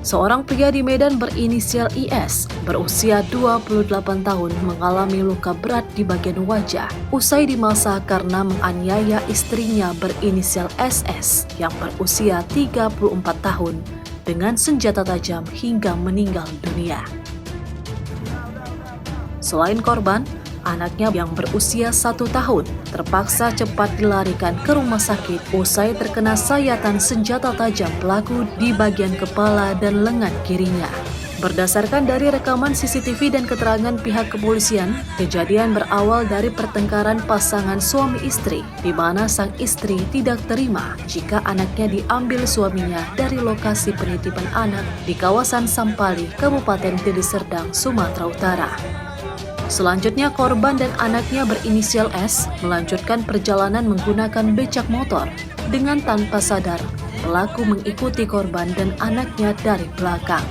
Seorang pria di Medan berinisial IS berusia 28 tahun mengalami luka berat di bagian wajah usai dimasak karena menganiaya istrinya berinisial SS yang berusia 34 tahun dengan senjata tajam hingga meninggal dunia. Selain korban, anaknya yang berusia 1 tahun terpaksa cepat dilarikan ke rumah sakit usai terkena sayatan senjata tajam pelaku di bagian kepala dan lengan kirinya. Berdasarkan dari rekaman CCTV dan keterangan pihak kepolisian, kejadian berawal dari pertengkaran pasangan suami istri, di mana sang istri tidak terima jika anaknya diambil suaminya dari lokasi penitipan anak di kawasan Sampali, Kabupaten Deli Serdang, Sumatera Utara. Selanjutnya, korban dan anaknya berinisial S melanjutkan perjalanan menggunakan becak motor. Dengan tanpa sadar, pelaku mengikuti korban dan anaknya dari belakang.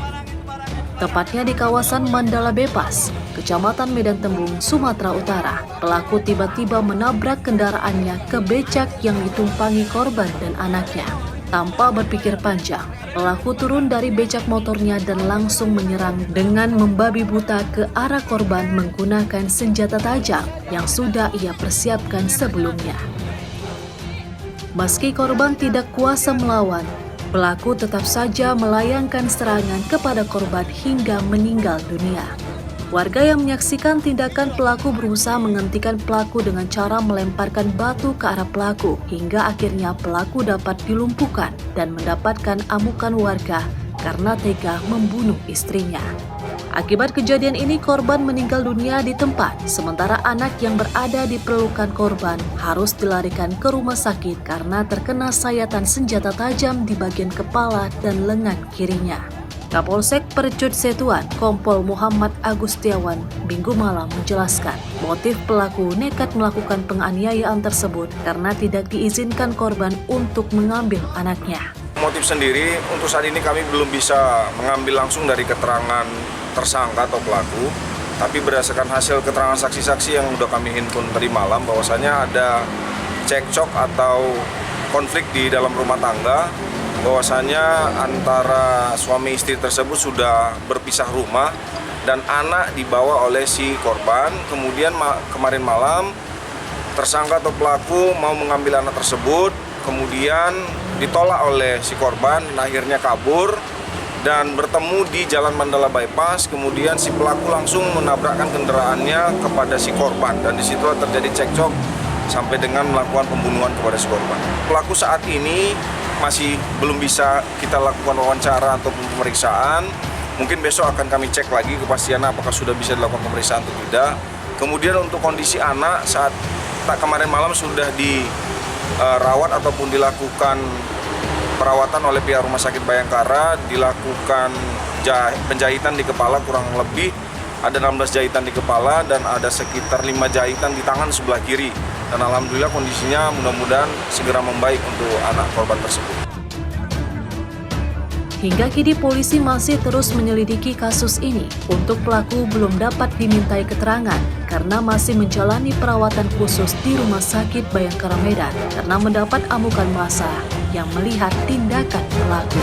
Tepatnya di kawasan Mandala Bepas, Kecamatan Medan Tembung, Sumatera Utara, pelaku tiba-tiba menabrak kendaraannya ke becak yang ditumpangi korban dan anaknya. Tanpa berpikir panjang, pelaku turun dari becak motornya dan langsung menyerang dengan membabi buta ke arah korban menggunakan senjata tajam yang sudah ia persiapkan sebelumnya. Meski korban tidak kuasa melawan, pelaku tetap saja melayangkan serangan kepada korban hingga meninggal dunia. Warga yang menyaksikan tindakan pelaku berusaha menghentikan pelaku dengan cara melemparkan batu ke arah pelaku hingga akhirnya pelaku dapat dilumpuhkan dan mendapatkan amukan warga karena tega membunuh istrinya. Akibat kejadian ini korban meninggal dunia di tempat, sementara anak yang berada di pelukan korban harus dilarikan ke rumah sakit karena terkena sayatan senjata tajam di bagian kepala dan lengan kirinya. Kapolsek Percut Setuan, Kompol Muhammad Agustiawan, Minggu malam menjelaskan motif pelaku nekat melakukan penganiayaan tersebut karena tidak diizinkan korban untuk mengambil anaknya. Motif sendiri untuk saat ini kami belum bisa mengambil langsung dari keterangan tersangka atau pelaku, tapi berdasarkan hasil keterangan saksi-saksi yang sudah kami himpun tadi malam bahwasanya ada cekcok atau konflik di dalam rumah tangga, bahwasanya antara suami istri tersebut sudah berpisah rumah dan anak dibawa oleh si korban. Kemudian kemarin malam tersangka atau pelaku mau mengambil anak tersebut, kemudian ditolak oleh si korban, akhirnya kabur dan bertemu di Jalan Mandala Bypass. Kemudian si pelaku langsung menabrakkan kendaraannya kepada si korban dan disitulah terjadi cekcok sampai dengan melakukan pembunuhan kepada si korban. Pelaku saat ini masih belum bisa kita lakukan wawancara atau pemeriksaan. Mungkin besok akan kami cek lagi kepastian apakah sudah bisa dilakukan pemeriksaan atau tidak. Kemudian untuk kondisi anak saat kemarin malam sudah dirawat ataupun dilakukan perawatan oleh pihak Rumah Sakit Bayangkara, dilakukan penjahitan di kepala kurang lebih ada 16 jahitan di kepala dan ada sekitar 5 jahitan di tangan sebelah kiri. Dan alhamdulillah kondisinya mudah-mudahan segera membaik untuk anak korban tersebut. Hingga kini polisi masih terus menyelidiki kasus ini. Untuk pelaku belum dapat dimintai keterangan karena masih menjalani perawatan khusus di Rumah Sakit Bayangkara Medan karena mendapat amukan massa yang melihat tindakan pelaku.